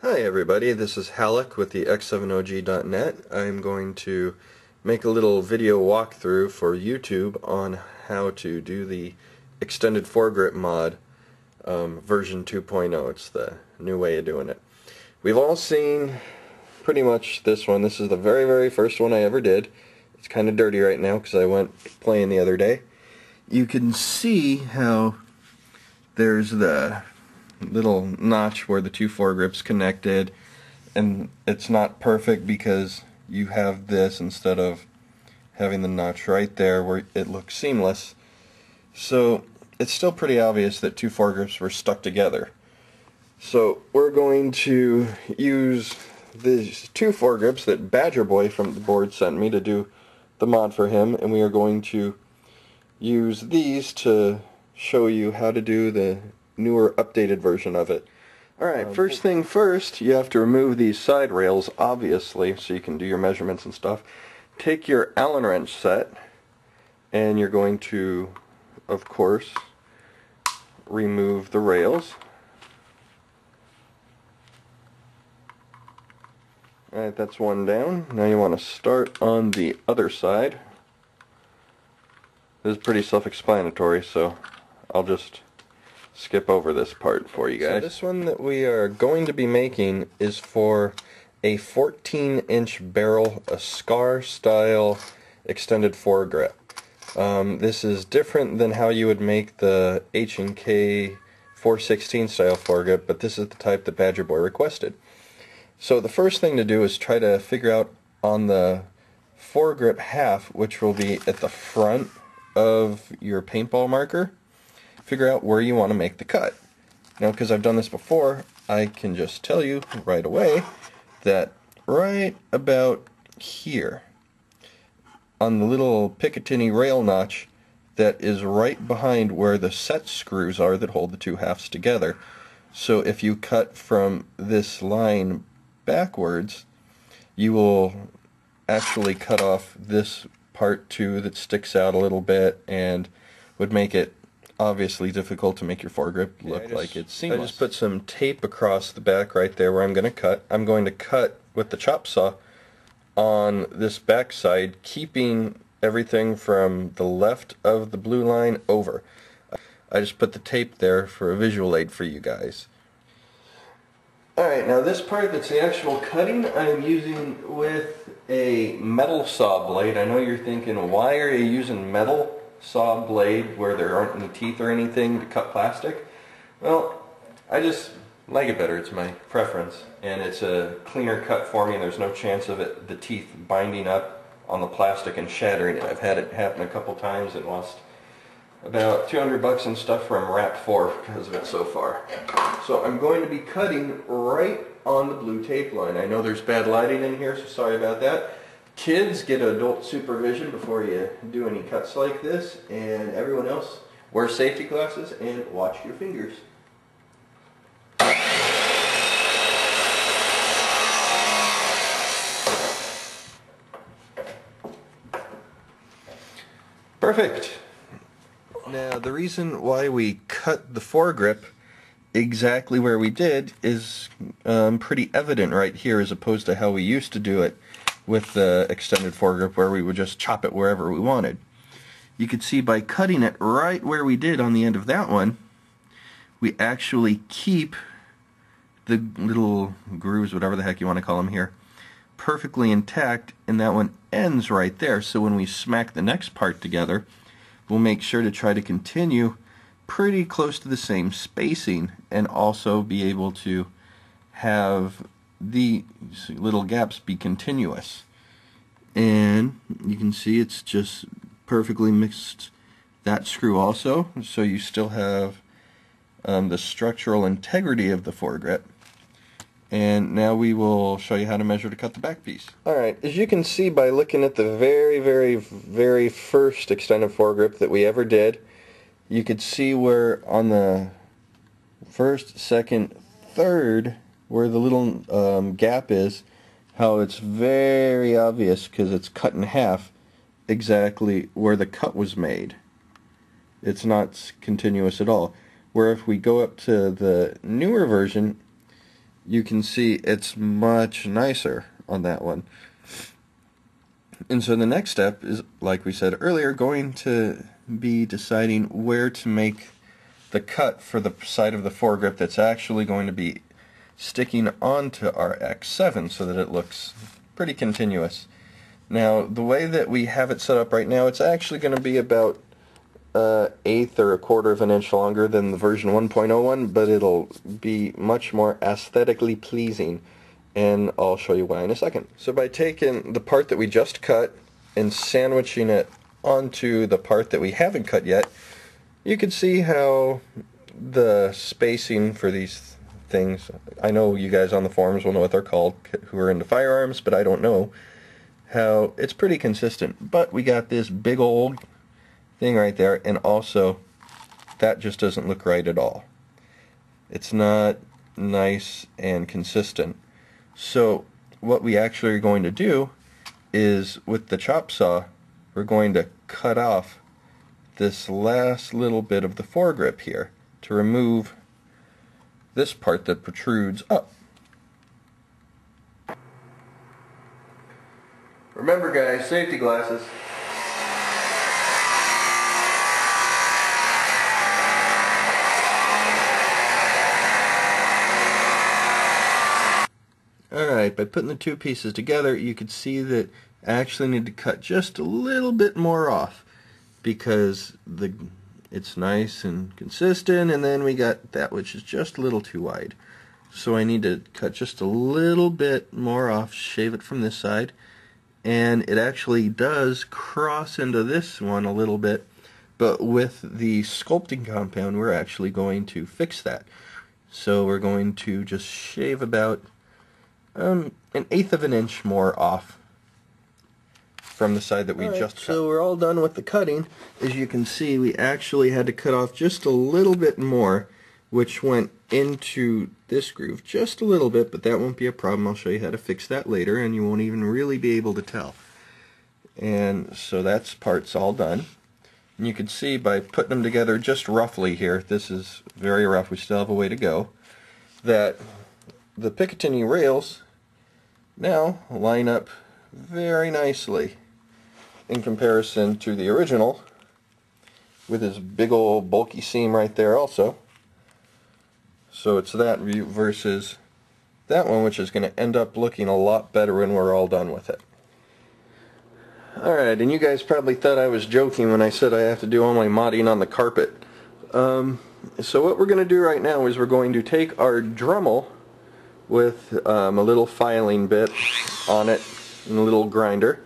Hi everybody, this is Halleck with the X7OG.net. I'm going to make a little video walkthrough for YouTube on how to do the extended Foregrip mod version 2.0. It's the new way of doing it. We've all seen pretty much this one. This is the very first one I ever did. It's kind of dirty right now because I went playing the other day. You can see how there's the little notch where the two foregrips connected, and it's not perfect because you have this instead of having the notch right there where it looks seamless. So it's still pretty obvious that two foregrips were stuck together. So we're going to use these two foregrips that Badger Boy from the board sent me to do the mod for him, and we are going to use these to show you how to do the newer updated version of it. Alright, first thing first, you have to remove these side rails, obviously, so you can do your measurements and stuff. Take your Allen wrench set, and you're going to, of course, remove the rails. Alright, that's one down. Now you want to start on the other side. This is pretty self-explanatory, so I'll just skip over this part for you guys. So this one that we are going to be making is for a 14-inch barrel, a SCAR style extended foregrip. This is different than how you would make the H&K 416 style foregrip, but this is the type that Badger Boy requested. So the first thing to do is try to figure out on the foregrip half, which will be at the front of your paintball marker, figure out where you want to make the cut. Now, because I've done this before, I can just tell you right away that right about here, on the little Picatinny rail notch that is right behind where the set screws are that hold the two halves together. So if you cut from this line backwards, you will actually cut off this part too that sticks out a little bit and would make it obviously difficult to make your foregrip look like it's seamless. I just put some tape across the back right there where I'm going to cut. I'm going to cut with the chop saw on this back side, keeping everything from the left of the blue line over. I just put the tape there for a visual aid for you guys. Alright, now this part that's the actual cutting, I'm using with a metal saw blade. I know you're thinking, why are you using metal saw blade where there aren't any teeth or anything to cut plastic? Well, I just like it better. It's my preference, and it's a cleaner cut for me, and there's no chance of the teeth binding up on the plastic and shattering it. I've had it happen a couple times and lost about $200 in stuff from Wrap 4 because of it so far. So I'm going to be cutting right on the blue tape line. I know there's bad lighting in here, so sorry about that. Kids, get adult supervision before you do any cuts like this, and everyone else, wear safety glasses and watch your fingers. Perfect. Now, the reason why we cut the foregrip exactly where we did is pretty evident right here, as opposed to how we used to do it with the extended foregrip where we would just chop it wherever we wanted. You could see by cutting it right where we did on the end of that one, we actually keep the little grooves, whatever the heck you want to call them here, perfectly intact, and that one ends right there. So when we smack the next part together, we'll make sure to try to continue pretty close to the same spacing and also be able to have the little gaps be continuous. And you can see it's just perfectly mixed that screw also, so you still have the structural integrity of the foregrip. And now we will show you how to measure to cut the back piece. Alright, as you can see by looking at the very first extended foregrip that we ever did, you could see where on the first, second, third, where the little gap is, how it's very obvious because it's cut in half exactly where the cut was made. It's not continuous at all. Where if we go up to the newer version, you can see it's much nicer on that one. And so the next step is, like we said earlier, going to be deciding where to make the cut for the side of the foregrip that's actually going to be sticking onto our X7 so that it looks pretty continuous. Now, the way that we have it set up right now, it's actually going to be about 1/8 or 1/4 of an inch longer than the version 1.01, but it'll be much more aesthetically pleasing, and I'll show you why in a second. So by taking the part that we just cut and sandwiching it onto the part that we haven't cut yet, you can see how the spacing for these things, I know you guys on the forums will know what they're called who are into firearms, but I don't know, how it's pretty consistent. But we got this big old thing right there, and also that just doesn't look right at all. It's not nice and consistent. So what we actually are going to do is, with the chop saw, we're going to cut off this last little bit of the foregrip here to remove this part that protrudes up. Remember guys, safety glasses. Alright, by putting the two pieces together, you can see that I actually need to cut just a little bit more off because it's nice and consistent, and then we got that which is just a little too wide. So I need to cut just a little bit more off, shave it from this side, and it actually does cross into this one a little bit, but with the sculpting compound we're actually going to fix that. So we're going to just shave about 1/8 of an inch more off from the side that we just cut. So we're all done with the cutting. As you can see, we actually had to cut off just a little bit more, which went into this groove just a little bit, but that won't be a problem. I'll show you how to fix that later, and you won't even really be able to tell. And so that's part's all done. And you can see by putting them together just roughly here, this is very rough, we still have a way to go, that the Picatinny rails now line up very nicely in comparison to the original, with this big old bulky seam right there also. So it's that view versus that one, which is going to end up looking a lot better when we're all done with it. Alright, and you guys probably thought I was joking when I said I have to do all my modding on the carpet. So what we're going to do right now is we're going to take our Dremel with a little filing bit on it and a little grinder,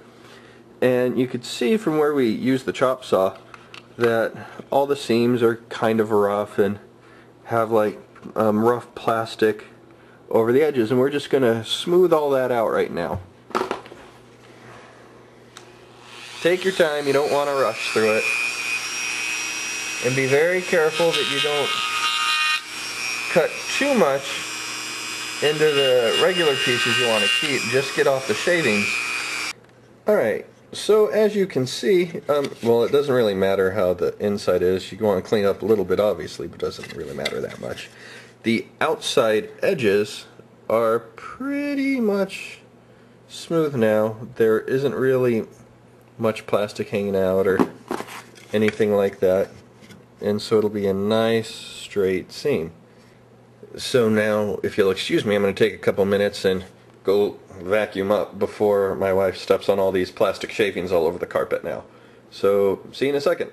and you could see from where we use the chop saw that all the seams are kind of rough and have like rough plastic over the edges, and we're just going to smooth all that out right now. Take your time, you don't want to rush through it, and be very careful that you don't cut too much into the regular pieces you want to keep. Just get off the shavings. Alright, so as you can see, well, it doesn't really matter how the inside is. You want to clean up a little bit obviously, but it doesn't really matter that much. The outside edges are pretty much smooth now. There isn't really much plastic hanging out or anything like that, and so it'll be a nice straight seam. So now, if you'll excuse me, I'm going to take a couple minutes and go vacuum up before my wife steps on all these plastic shavings all over the carpet now. So, see you in a second.